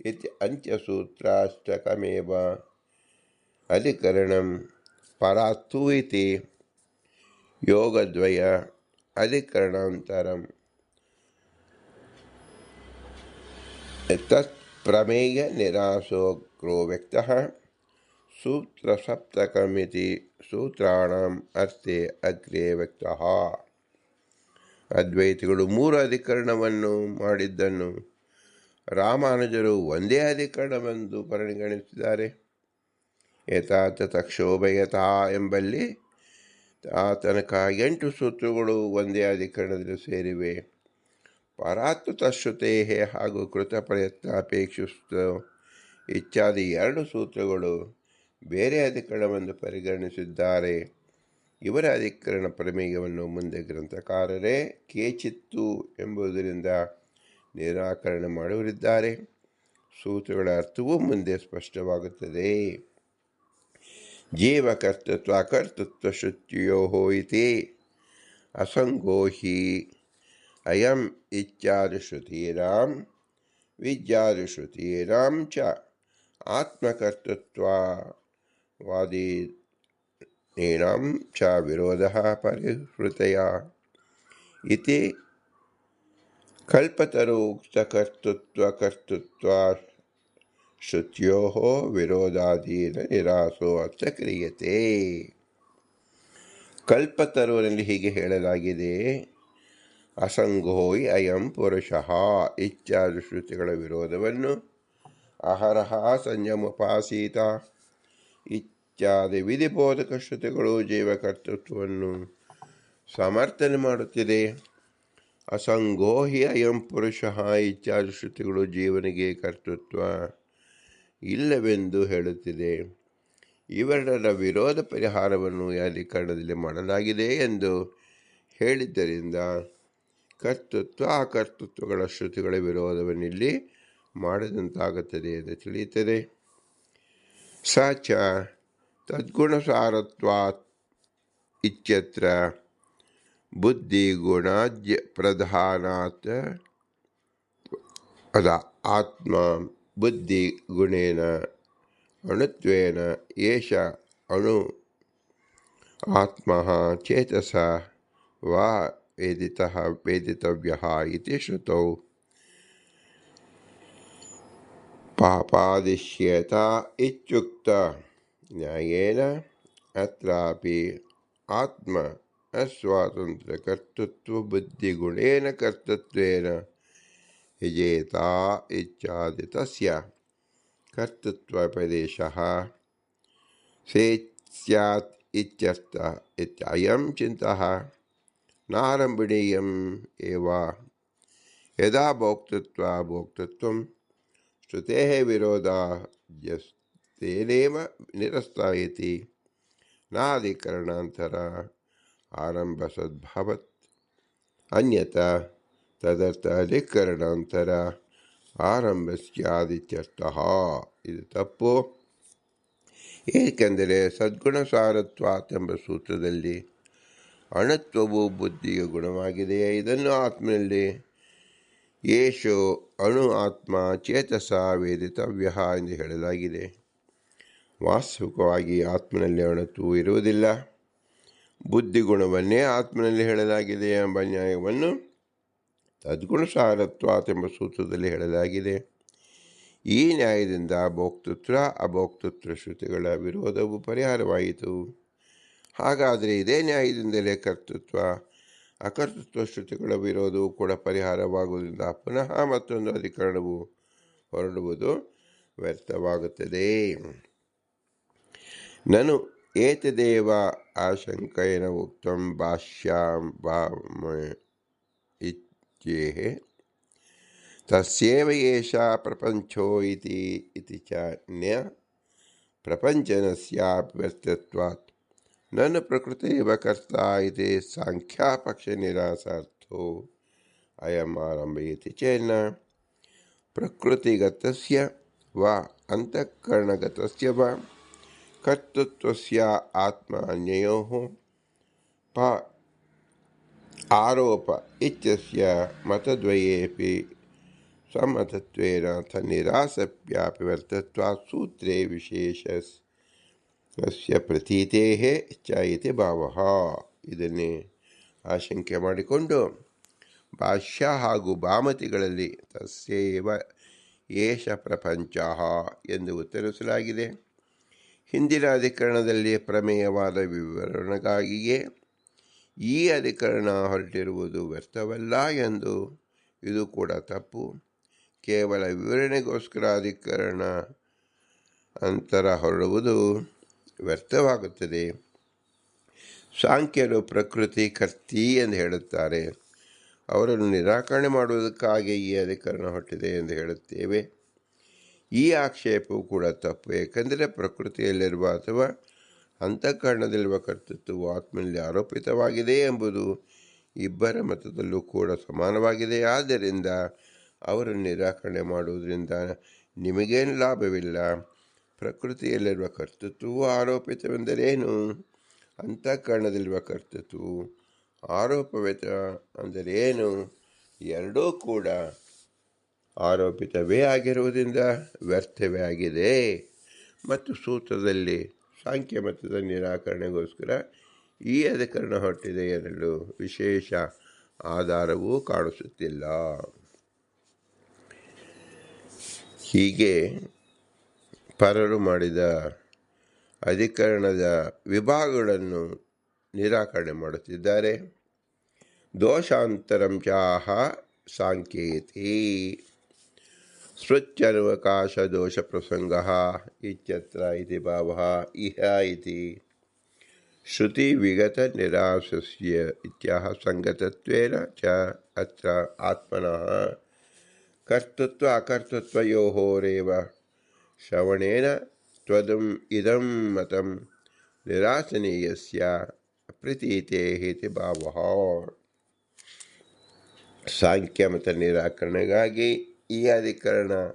ಇತಿ ಅಂತ್ಯಸೂತ್ರಾಷ್ಟಕಮೇವ ಅಧಿಕರಣಂ ಪರಾತ್ತು ಇತಿ ಯೋಗದ್ವಯ ಅಧಿಕರಣಾಂತರಂ ತತ್ ಪ್ರಮೇಯ ನಿರಾಸೋಗ್ರೋ ವ್ಯಕ್ತಃ ಸೂತ್ರಸಪ್ತಕಮಿತಿ ಸೂತ್ರಾಣಂ ಅರ್ಥೆ ಅಗ್ರೇ ವ್ಯಕ್ತಃ. ಅದ್ವೈತಿಗಳು 3 ಅಧಿಕರಣವನ್ನು ಮಾಡಿದ್ದನ್ನು ರಾಮಾನುಜರು ಒಂದೇ ಅಧಿಕರಣವೆಂದು ಪರಿಗಣಿಸಿದ್ದಾರೆ. ಯಥಾರ್ಥ ತಕ್ಷೋಭಯತಾ ಎಂಬಲ್ಲಿ ಆ ತನಕ 8 ಸೂತ್ರಗಳು ಒಂದೇ ಅಧಿಕರಣದಲ್ಲಿ ಸೇರಿವೆ. ಪರಾತ್ತು ತಶ್ರುತೇ ಹಾಗೂ ಕೃತ ಪ್ರಯತ್ನ ಅಪೇಕ್ಷಿಸ್ತ ಇತ್ಯಾದಿ 2 ಸೂತ್ರಗಳು ಬೇರೆ ಅಧಿಕರಣವೆಂದು ಪರಿಗಣಿಸಿದ್ದಾರೆ. ಇವರ ಅಧಿಕರಣ ಪ್ರಮೇಯವನ್ನು ಮುಂದೆ ಗ್ರಂಥಕಾರರೇ ಕೇಚಿತ್ತು ಎಂಬುದರಿಂದ ನಿರಾಕರಣೆ ಮಾಡುವರಿದ್ದಾರೆ. ಸೂತ್ರಗಳ ಅರ್ಥವೂ ಮುಂದೆ ಸ್ಪಷ್ಟವಾಗುತ್ತದೆ. ಜೀವಕರ್ತೃತ್ವ ಕರ್ತೃತ್ವ ಶ್ರುತ್ಯೋ ಇತಿ ಅಸಂಗೋ ಹಿ ಅಯಂ ಇತ್ಯಾದಿಶ್ರುತೀನಾಂ ವಿದ್ಯಾದಿಶ್ರುತೀನಾಂ ಚ ಆತ್ಮಕರ್ತೃತ್ವವಾದೀನಾಂ ಚ ವಿರೋಧಃ ಪರಿಹೃತಯ ಇತಿ ಕಲ್ಪತರುಕ್ತಕರ್ತೃತ್ವ ಶ್ರುತ್ಯೋ ವಿರೋಧಾದೀನ ನಿರಾಸೋ ಅರ್ಥ ಕ್ರಿಯತೆ. ಕಲ್ಪತರುವಿನಲ್ಲಿ ಹೀಗೆ ಹೇಳಲಾಗಿದೆ. ಅಸಂಗೋಯ್ ಅಯಂ ಪುರುಷಃ ಇತ್ಯಾದಿ ಶ್ರುತಿಗಳ ವಿರೋಧವನ್ನು ಅಹರಹ ಸಂಯಮೋಪಾಸೀತ ಇತ್ಯಾದಿ ವಿಧಿಬೋಧಕ ಶ್ರುತಿಗಳು ಜೀವಕರ್ತೃತ್ವವನ್ನು ಸಮರ್ಥನೆ ಮಾಡುತ್ತಿದೆ. ಅಸಂಗೋ ಹಿ ಅಯಂ ಪುರುಷಃ ಇತ್ಯಾದಿ ಶ್ರುತಿಗಳು ಜೀವನಿಗೆ ಕರ್ತೃತ್ವ ಇಲ್ಲವೆಂದು ಹೇಳುತ್ತಿದೆ. ಇವೆರಡರ ವಿರೋಧ ಪರಿಹಾರವನ್ನು ಈ ಅಧಿಕರಣದಲ್ಲಿ ಮಾಡಲಾಗಿದೆ ಎಂದು ಹೇಳಿದ್ದರಿಂದ ಕರ್ತೃತ್ವ ಅಕರ್ತೃತ್ವಗಳ ಶ್ರುತಿಗಳ ವಿರೋಧವನ್ನಿಲ್ಲಿ ಮಾಡಿದಂತಾಗುತ್ತದೆ ಎಂದು ತಿಳಿಯುತ್ತದೆ. ಸ ಚ ತದ್ಗುಣಸಾರತ್ವಾತ್ ಇತ್ಯತ್ರ ಬುದ್ಧಿಗುಣಾದ್ಯ ಪ್ರಧಾನಾತ್ ಆತ್ಮ ಬುದ್ಧಿಗುಣೇನ ಅಣುತ್ವೇನ ಏಷ ಅಣು ಆತ್ಮಃ ಚೇತಸಾ ವಾ ವೇದಿತವ್ಯಃ ಇತಿ ಶ್ರುತೌ ಪಾಪಾದಿಶ್ಯೇತ ಇತ್ಯುಕ್ತ ನ್ಯಾಯೇನ ಅತ್ರಾಪಿ ಆತ್ಮ ಅಸ್ವಾತಂತ್ರ್ಯಕರ್ತೃತ್ವ ಬುದ್ಧಿಗುಣೇನ ಕರ್ತೃತ್ವೇನ ಯಜೇತ ಇತ್ಯಾದಿ ತಸ್ಯ ಕರ್ತೃತ್ವೋಪದೇಶಃ ಸ್ಯಾತ್ ಇತ್ಯರ್ಥಃ ಇತ್ಯಯಂ ಚಿಂತಃ ನಾರಂಭಣೀಯಂ ಏವ ಯದಾ ಭೋಕ್ತೃತ್ವಂ ಶ್ರುತೇಃ ವಿರೋಧಾಯಸ್ತೇನೇವ ನಿರಸ್ತ ಇತಿ ನಾಧಿಕರಣಾಂತರ ಆರಂಭಸದ್ಭವತ್ ಅನ್ಯಥಾ ತದರ್ಥ ಅಧಿಕರಣಾಂತರ ಆರಂಭ ಸ್ಯಾದಿತ್ಯರ್ಥಃ. ಇದು ತಪ್ಪು. ಏಕೆಂದರೆ ಸದ್ಗುಣ ಸಾರತ್ವಾತ್ ಎಂಬ ಸೂತ್ರದಲ್ಲಿ ಅಣುತ್ವವು ಬುದ್ಧಿಯ ಗುಣವಾಗಿದೆಯೇ, ಇದನ್ನು ಆತ್ಮನಲ್ಲಿ ಯೇಷು ಅಣು ಆತ್ಮ ಚೇತಸ ವೇದಿತವ್ಯ ಎಂದು ಹೇಳಲಾಗಿದೆ. ವಾಸ್ತವಿಕವಾಗಿ ಆತ್ಮನಲ್ಲಿ ಅಣುತ್ವವು ಇರುವುದಿಲ್ಲ. ಬುದ್ಧಿಗುಣವನ್ನೇ ಆತ್ಮನಲ್ಲಿ ಹೇಳಲಾಗಿದೆ ಎಂಬ ನ್ಯಾಯವನ್ನು ತದ್ಗುಣ ಸಾರತ್ವಾತ್ ಎಂಬ ಸೂತ್ರದಲ್ಲಿ ಹೇಳಲಾಗಿದೆ. ಈ ನ್ಯಾಯದಿಂದ ಭೋಕ್ತೃತ್ವ ಅಭೋಕ್ತೃತ್ವ ಶ್ರುತಿಗಳ ವಿರೋಧವು ಪರಿಹಾರವಾಯಿತು. ಹಾಗಾದರೆ ಇದೇ ನ್ಯಾಯದಿಂದಲೇ ಕರ್ತೃತ್ವ ಅಕರ್ತೃತ್ವ ಶ್ರುತಿಗಳ ವಿರೋಧವು ಕೂಡ ಪರಿಹಾರವಾಗುವುದರಿಂದ ಪುನಃ ಮತ್ತೊಂದು ಅಧಿಕರಣವು ಹೊರಡುವುದು ವ್ಯರ್ಥವಾಗುತ್ತದೆ. ನನು ಏತದೇವ ಆಶಂಕೇನ ಉಕ್ತಂ ಭಾಷ್ಯಾಂ ಇತ್ಯೇಹ ತಸ್ಯೇವ ಏಷ ಪ್ರಪಂಚೋ ಇತಿ ಚ ನ್ಯ ಪ್ರಪಂಚನಸ್ಯಾಪಿ ವ್ಯರ್ಥತ್ವಾತ್ ನನು ಪ್ರಕೃತಿರೇವ ಕರ್ತಾ ಇತಿ ಸಾಂಖ್ಯಾಪಕ್ಷ ನಿರಾಸಾರ್ಥೋ ಅಯಂ ಆರಂಭ ಇತಿ ಚೇನ್ನ ಪ್ರಕೃತಿಗತಸ್ಯ ವಾ ಅಂತಃಕರಣಗತಸ್ಯ ವಾ ಕರ್ತೃತ್ವಸ್ಯ ಆತ್ಮ ಅನ್ಯಯೋಃ ಆರೋಪ ಇತ್ಯಸ್ಯ ಮತದ್ವಯೇಪಿ ಸಮತತ್ವೇನ ತನ್ನಿರಾಸಪ್ಯಾಪಿ ವ್ಯರ್ಥತ್ವಾತ್ ಸೂತ್ರೇ ವಿಶೇಷಸ್ಯ ಪ್ರತೀತೇಃ ಚ ಇತಿ ಭಾವಃ. ಇದನ್ನೇ ಆಶಂಕೆ ಮಾಡಿಕೊಂಡು ಭಾಷ್ಯ ಹಾಗೂ ಭಾಮತಿಗಳಲ್ಲಿ ತಸ್ಯೇವ ಏಷ ಪ್ರಪಂಚ ಎಂದು ಉತ್ತರಿಸಲಾಗಿದೆ. ಹಿಂದಿನ ಅಧಿಕರಣದಲ್ಲಿ ಪ್ರಮೇಯವಾದ ವಿವರಣೆಗಾಗಿಯೇ ಈ ಅಧಿಕರಣ ಹೊರಟಿರುವುದು ವ್ಯರ್ಥವಲ್ಲ ಎಂದು ಇದು ಕೂಡ ತಪ್ಪು. ಕೇವಲ ವಿವರಣೆಗೋಸ್ಕರ ಅಧಿಕರಣ ಅಂತರ ಹೊರಡುವುದು ವ್ಯರ್ಥವಾಗುತ್ತದೆ. ಸಾಂಖ್ಯರು ಪ್ರಕೃತಿ ಕರ್ತಿ ಎಂದು ಹೇಳುತ್ತಾರೆ. ಅವರನ್ನು ನಿರಾಕರಣೆ ಮಾಡುವುದಕ್ಕಾಗಿ ಈ ಅಧಿಕರಣ ಹೊರಟಿದೆ ಎಂದು ಹೇಳುತ್ತೇವೆ. ಈ ಆಕ್ಷೇಪವು ಕೂಡ ತಪ್ಪು. ಏಕೆಂದರೆ ಪ್ರಕೃತಿಯಲ್ಲಿರುವ ಅಥವಾ ಅಂತಃಕರಣದಲ್ಲಿರುವ ಕರ್ತೃತ್ವವು ಆತ್ಮನಲ್ಲಿ ಆರೋಪಿತವಾಗಿದೆ ಎಂಬುದು ಇಬ್ಬರ ಮತದಲ್ಲೂ ಕೂಡ ಸಮಾನವಾಗಿದೆ. ಆದ್ದರಿಂದ ಅವರನ್ನು ನಿರಾಕರಣೆ ಮಾಡುವುದರಿಂದ ನಿಮಗೇನು ಲಾಭವಿಲ್ಲ. ಪ್ರಕೃತಿಯಲ್ಲಿರುವ ಕರ್ತೃತ್ವವು ಆರೋಪಿತವೆಂದರೇನು? ಅಂತಃಕರಣದಲ್ಲಿರುವ ಕರ್ತೃತ್ವವು ಆರೋಪವೇತ ಅಂದರೇನು? ಎರಡೂ ಕೂಡ ಆರೋಪಿತವೇ ಆಗಿರುವುದರಿಂದ ವ್ಯರ್ಥವೇ ಆಗಿದೆ. ಮತ್ತು ಸೂತ್ರದಲ್ಲಿ ಸಾಂಖ್ಯ ಮತದ ನಿರಾಕರಣೆಗೋಸ್ಕರ ಈ ಅಧಿಕರಣ ಹೊರಟಿದೆ ಎನ್ನಲು ವಿಶೇಷ ಆಧಾರವೂ ಕಾಣಿಸುತ್ತಿಲ್ಲ. ಹೀಗೆ ಪರರು ಮಾಡಿದ ಅಧಿಕರಣದ ವಿಭಾಗಗಳನ್ನು ನಿರಾಕರಣೆ ಮಾಡುತ್ತಿದ್ದಾರೆ. ದೋಷಾಂತರಂ ಚಾಹ ಸಾಂಖ್ಯೇತಿ ಸ್ಮೃತ್ಯನವಕಾಶ ದೋಷ ಪ್ರಸಂಗ ಇತ್ಯತ್ರ ಇತಿ ಭಾವಃ ಇಹ ಇತಿ ಶ್ರುತಿ ವಿಗತ ನಿರಾಸಸ್ಯ ಇತ್ಯಾಹ ಸಂಗತತ್ವೇನ ಚ ಅತ್ರ ಆತ್ಮನಃ ಕರ್ತೃತ್ವ ಅಕರ್ತೃತ್ವಯೋರೇವ ಶ್ರವಣೇನ ತ್ವದಂ ಇದಂ ಮತಂ ನಿರಾಸನೀಯಸ್ಯ ಪ್ರತೀತೇಃ ಇತಿ ಭಾವಃ. ಸಾಂಖ್ಯಮತ ನಿರಾಕರಣೆಗಾಗಿ ಈ ಅಧಿಕರಣ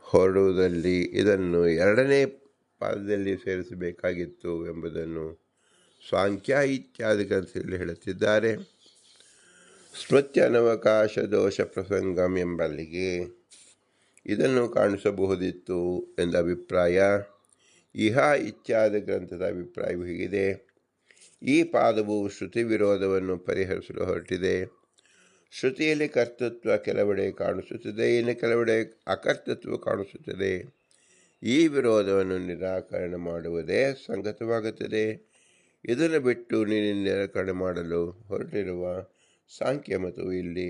ಹೊರಡುವುದಲ್ಲಿ ಇದನ್ನು ಎರಡನೇ ಪಾದದಲ್ಲಿ ಸೇರಿಸಬೇಕಾಗಿತ್ತು ಎಂಬುದನ್ನು ಸಾಂಖ್ಯ ಇತ್ಯಾದಿ ಗ್ರಂಥದಲ್ಲಿ ಹೇಳುತ್ತಿದ್ದಾರೆ. ಸ್ಮೃತ್ಯನವಕಾಶ ದೋಷ ಪ್ರಸಂಗಂ ಎಂಬಲ್ಲಿಗೆ ಇದನ್ನು ಕಾಣಿಸಬಹುದಿತ್ತು ಎಂದ ಅಭಿಪ್ರಾಯ. ಇಹ ಇತ್ಯಾದಿ ಗ್ರಂಥದ ಅಭಿಪ್ರಾಯವು ಹೀಗಿದೆ. ಈ ಪಾದವು ಶ್ರುತಿ ವಿರೋಧವನ್ನು ಪರಿಹರಿಸಲು ಹೊರಟಿದೆ. ಶ್ರುತಿಯಲ್ಲಿ ಕರ್ತೃತ್ವ ಕೆಲವೆಡೆ ಕಾಣಿಸುತ್ತದೆ, ಇನ್ನು ಕೆಲವೆಡೆ ಅಕರ್ತೃತ್ವ ಕಾಣಿಸುತ್ತದೆ. ಈ ವಿರೋಧವನ್ನು ನಿರಾಕರಣೆ ಮಾಡುವುದೇ ಸಂಗತವಾಗುತ್ತದೆ. ಇದನ್ನು ಬಿಟ್ಟು ನಿರಾಕರಣೆ ಮಾಡಲು ಹೊರಟಿರುವ ಸಾಂಖ್ಯ ಮತವು ಇಲ್ಲಿ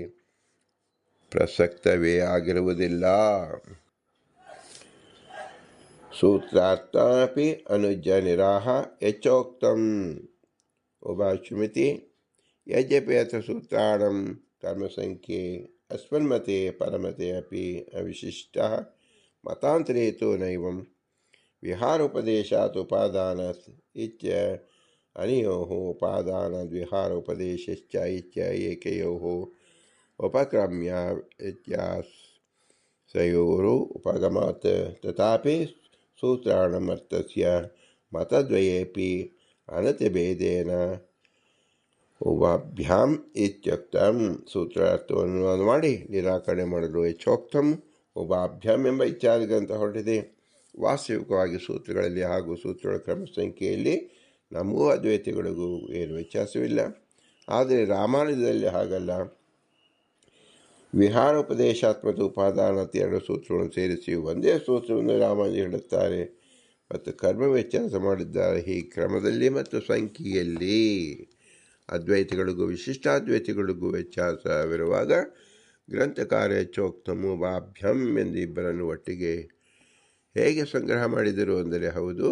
ಪ್ರಸಕ್ತವೇ ಆಗಿರುವುದಿಲ್ಲ. ಸೂತ್ರಾರ್ಥಾಪಿ ಅನುಜ್ಜನಿರಾಹ ಯಚೋಕ್ತಂ ಉಭಾಚ್ಯುಮಿತಿ ಯದ್ಯಪಿ ಅತ್ರ ಸೂತ್ರಾಣಂ ಕರ್ಮಸಂಖ್ಯೆ ಅಸ್ಮನ್ಮತೆ ಪರಮತೆ ಅಪಿ ಅವಿಶಿಷ್ಟಃ ಮತಾಂತರೇ ತು ನೈವಂ ವಿಹಾರೋಪದೇಶಾತ್ ಉಪಾದಾನಾತ್ ಇತ್ಯ ಅನಿಯೋಃ ಉಪಾದಾನಾದ್ ವಿಹಾರೋಪದೇಶಶ್ಚ ಇತ್ಯ ಏಕಯೋಃ ಉಪಕ್ರಮ್ಯ ಇತ್ಯಾಸಯೋರು ಉಪಗಮಾತ್ ತಥಾಪಿ ಸೂತ್ರಾಣಮರ್ಥಸ್ಯ ಮತದ್ವಯೇಪಿ ಅನತಿಭೇದೇನ ಉಭಾಭ್ಯಾಂ ಇತ್ಯುಕ್ತಂ. ಸೂತ್ರಾರ್ಥವನ್ನು ಮಾಡಿ ನಿರಾಕರಣೆ ಮಾಡಲು ಯಚೋಕ್ತಂ ಉಭಾಭ್ಯಾಂ ಎಂಬ ಇತ್ಯಾದಿ ಗ್ರಂಥ ಹೊರಟಿದೆ. ವಾಸ್ತವಿಕವಾಗಿ ಸೂತ್ರಗಳಲ್ಲಿ ಹಾಗೂ ಸೂತ್ರಗಳ ಕ್ರಮ ಸಂಖ್ಯೆಯಲ್ಲಿ ನಮಗೂ ಅದ್ವೈತಿಗಳಿಗೂ ಏನು ವ್ಯತ್ಯಾಸವಿಲ್ಲ. ಆದರೆ ರಾಮಾನುಜದಲ್ಲಿ ಹಾಗಲ್ಲ. ವಿಹಾರೋಪದೇಶಾತ್ಮಕ ಉಪಾದಾನ ಎರಡು ಸೂತ್ರಗಳನ್ನು ಸೇರಿಸಿ ಒಂದೇ ಸೂತ್ರವನ್ನು ರಾಮಾನುಜ ಹೇಳುತ್ತಾರೆ ಮತ್ತು ಕರ್ಮ ವ್ಯತ್ಯಾಸ ಮಾಡಿದ್ದಾರೆ. ಈ ಕ್ರಮದಲ್ಲಿ ಮತ್ತು ಸಂಖ್ಯೆಯಲ್ಲಿ ಅದ್ವೈತಿಗಳಿಗೂ ವಿಶಿಷ್ಟಾದ್ವೈತಿಗಳಿಗೂ ವ್ಯತ್ಯಾಸವಿರುವಾಗ ಗ್ರಂಥಕಾರ ಯಚೋಕ್ತಮು ಬಾಭ್ಯಂ ಎಂದು ಇಬ್ಬರನ್ನು ಒಟ್ಟಿಗೆ ಹೇಗೆ ಸಂಗ್ರಹ ಮಾಡಿದರು ಅಂದರೆ ಹೌದು.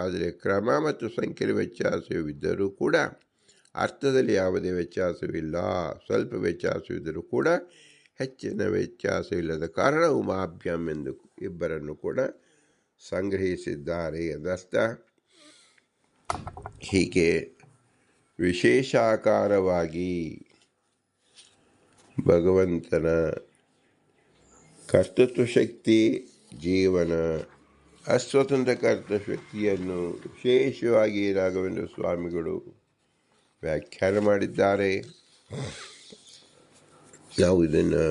ಆದರೆ ಕ್ರಮ ಮತ್ತು ಸಂಖ್ಯೆಯ ವ್ಯತ್ಯಾಸವಿದ್ದರೂ ಕೂಡ ಅರ್ಥದಲ್ಲಿ ಯಾವುದೇ ವ್ಯತ್ಯಾಸವಿಲ್ಲ. ಸ್ವಲ್ಪ ವ್ಯತ್ಯಾಸವಿದ್ದರೂ ಕೂಡ ಹೆಚ್ಚಿನ ವ್ಯತ್ಯಾಸವಿಲ್ಲದ ಕಾರಣ ಉಮಾಭ್ಯಂ ಎಂದು ಇಬ್ಬರನ್ನು ಕೂಡ ಸಂಗ್ರಹಿಸಿದ್ದಾರೆ ಎಂದರ್ಥ. ಹೀಗೆ ವಿಶೇಷಾಕಾರವಾಗಿ ಭಗವಂತನ ಕರ್ತೃತ್ವ ಶಕ್ತಿ, ಜೀವನ ಅಸ್ವತಂತ್ರ ಕರ್ತೃತ್ವ ಶಕ್ತಿಯನ್ನು ವಿಶೇಷವಾಗಿ ರಾಘವೇಂದ್ರ ಸ್ವಾಮಿಗಳು ವ್ಯಾಖ್ಯಾನ ಮಾಡಿದ್ದಾರೆ. ನಾವು ಇದನ್ನು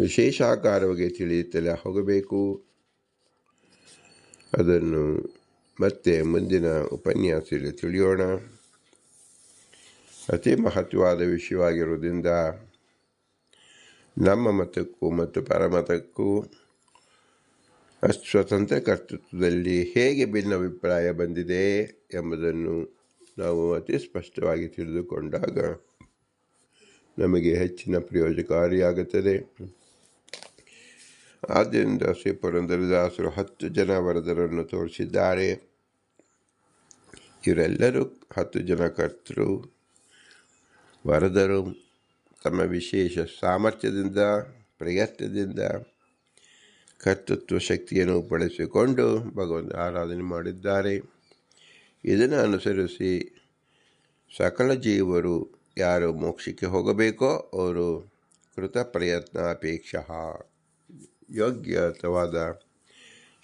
ವಿಶೇಷಾಕಾರವಾಗಿ ತಿಳಿಯುತ್ತಲೇ ಹೋಗಬೇಕು. ಅದನ್ನು ಮತ್ತೆ ಮುಂದಿನ ಉಪನ್ಯಾಸದಲ್ಲಿ ತಿಳಿಯೋಣ. ಅತಿ ಮಹತ್ವವಾದ ವಿಷಯವಾಗಿರುವುದರಿಂದ ನಮ್ಮ ಮತಕ್ಕೂ ಮತ್ತು ಪರಮತಕ್ಕೂ ಅಸ್ವತಂತ್ರ ಕರ್ತೃತ್ವದಲ್ಲಿ ಹೇಗೆ ಭಿನ್ನಾಭಿಪ್ರಾಯ ಬಂದಿದೆ ಎಂಬುದನ್ನು ನಾವು ಅತಿ ಸ್ಪಷ್ಟವಾಗಿ ತಿಳಿದುಕೊಂಡಾಗ ನಮಗೆ ಹೆಚ್ಚಿನ ಪ್ರಯೋಜನಕಾರಿಯಾಗುತ್ತದೆ. ಆದ್ದರಿಂದ ಶ್ರೀ ಪುರಂದರದಾಸರು 10 ಜನ ವರದರನ್ನು ತೋರಿಸಿದ್ದಾರೆ. ಇವರೆಲ್ಲರೂ 10 ಜನ ಕರ್ತೃ ವರದರು ತಮ್ಮ ವಿಶೇಷ ಸಾಮರ್ಥ್ಯದಿಂದ, ಪ್ರಯತ್ನದಿಂದ ಕರ್ತೃತ್ವ ಶಕ್ತಿಯನ್ನು ಬಳಸಿಕೊಂಡು ಭಗವಂತ ಆರಾಧನೆ ಮಾಡಿದ್ದಾರೆ. ಇದನ್ನು ಅನುಸರಿಸಿ ಸಕಲ ಜೀವರು ಯಾರು ಮೋಕ್ಷಕ್ಕೆ ಹೋಗಬೇಕೋ ಅವರು ಕೃತ ಪ್ರಯತ್ನ ಅಪೇಕ್ಷ ಯೋಗ್ಯತವಾದ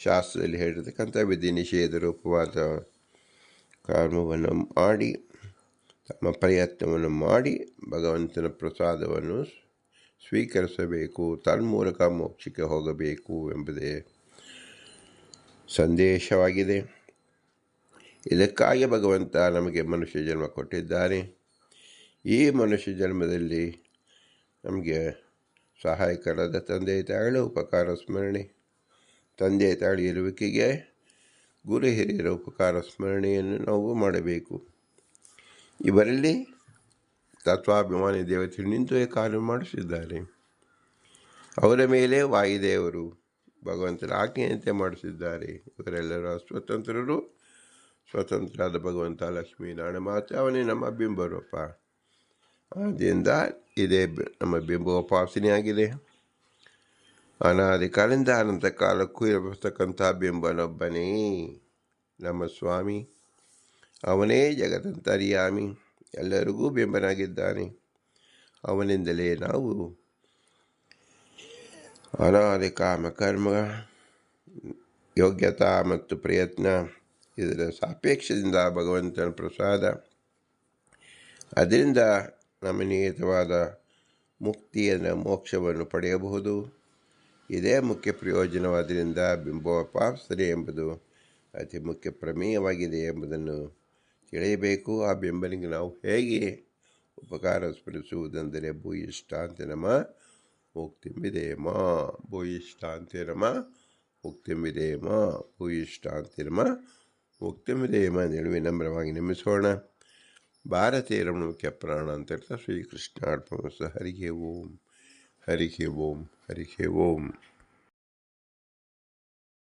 ಶಾಸ್ತ್ರದಲ್ಲಿ ಹೇಳಿರ್ತಕ್ಕಂಥ ವಿಧಿ ನಿಷೇಧ ರೂಪವಾದ ಕರ್ಮವನ್ನು ಮಾಡಿ ತಮ್ಮ ಪ್ರಯತ್ನವನ್ನು ಮಾಡಿ ಭಗವಂತನ ಪ್ರಸಾದವನ್ನು ಸ್ವೀಕರಿಸಬೇಕು, ತನ್ಮೂಲಕ ಮೋಕ್ಷಕ್ಕೆ ಹೋಗಬೇಕು ಎಂಬುದೇ ಸಂದೇಶವಾಗಿದೆ. ಇದಕ್ಕಾಗಿ ಭಗವಂತ ನಮಗೆ ಮನುಷ್ಯ ಜನ್ಮ ಕೊಟ್ಟಿದ್ದಾರೆ. ಈ ಮನುಷ್ಯ ಜನ್ಮದಲ್ಲಿ ನಮಗೆ ಸಹಾಯಕರಾದ ತಂದೆ ತಾಯಿಗಳ ಉಪಕಾರ ಸ್ಮರಣೆ, ತಂದೆ ತಾಯಿ ಇರುವಿಕೆಗೆ ಗುರು ಹಿರಿಯರ ಉಪಕಾರ ಸ್ಮರಣೆಯನ್ನು ನಾವು ಮಾಡಬೇಕು. ಇವರಲ್ಲಿ ತತ್ವಾಭಿಮಾನಿ ದೇವತೆಗಳು ನಿಂತು ಕಾರ್ಯ ಮಾಡಿಸಿದ್ದಾರೆ. ಅವರ ಮೇಲೆ ವಾಯುದೇವರು ಭಗವಂತನ ಆಜ್ಞೆಯಂತೆ ಮಾಡಿಸಿದ್ದಾರೆ. ಇವರೆಲ್ಲರೂ ಸ್ವತಂತ್ರರು. ಸ್ವತಂತ್ರರಾದ ಭಗವಂತ ಲಕ್ಷ್ಮೀನಾರಾಯಣ ಮಾತೆ ಅವನೇ ನಮ್ಮ ಬಿಂಬರೂಪ. ಆದ್ದರಿಂದ ಇದೇ ನಮ್ಮ ಬಿಂಬೋಪಾಸನೆಯಾಗಿದೆ. ಅನಾದಿ ಕಾಲದಿಂದ ಅನಂತ ಕಾಲಕ್ಕೂ ಇರತಕ್ಕಂಥ ಬಿಂಬನೊಬ್ಬನೇ ನಮ್ಮ ಸ್ವಾಮಿ. ಅವನೇ ಜಗದಂತರ್ಯಾಮಿ, ಎಲ್ಲರಿಗೂ ಬಿಂಬನಾಗಿದ್ದಾನೆ. ಅವನಿಂದಲೇ ನಾವು ಅನಾದಿ ಕಾಮ ಕರ್ಮ, ಯೋಗ್ಯತಾ ಮತ್ತು ಪ್ರಯತ್ನ ಇದರ ಸಾಪೇಕ್ಷದಿಂದ ಭಗವಂತನ ಪ್ರಸಾದ, ಅದರಿಂದ ನಮ್ಮ ನಿಯತವಾದ ಮುಕ್ತಿಯನ್ನು ಮೋಕ್ಷವನ್ನು ಪಡೆಯಬಹುದು. ಇದೇ ಮುಖ್ಯ ಪ್ರಯೋಜನವಾದ್ದರಿಂದ ಬಿಂಬೋಪಾಸನೆ ಎಂಬುದು ಅತಿ ಮುಖ್ಯ ಪ್ರಮೇಯವಾಗಿದೆ ಎಂಬುದನ್ನು ತಿಳಿಯಬೇಕು. ಆ ಬೆಂಬಲಿಗೆ ನಾವು ಹೇಗೆ ಉಪಕಾರ ಸ್ಮರಿಸುವುದೆಂದರೆ ಭೂಯಿಷ್ಠಾಂತಿ ನಮ ಮುಕ್ತಿಂಬಿದೇಮ, ಭೂಯಿಷ್ಠಾಂತಿ ನಮ ಮುಕ್ತಿಂಬಿದೇಮ, ಭೂಯಿಷ್ಠಾಂತಿ ನಮ ಮುಕ್ತಿಂಬಿದೇಮ ಎಂದು ವಿನಮ್ರವಾಗಿ ನೆಮ್ಮಿಸೋಣ. ಭಾರತೀಯ ಮುಖ್ಯ ಪ್ರಾಣ ಅಂತ ಶ್ರೀಕೃಷ್ಣ ಅರ್ಪಣಮಸ್ತು. ಹರಿಗೆ ಓಂ, ಹರಿಗೆ ಓಂ, ಹರಿಗೆ ಓಂ.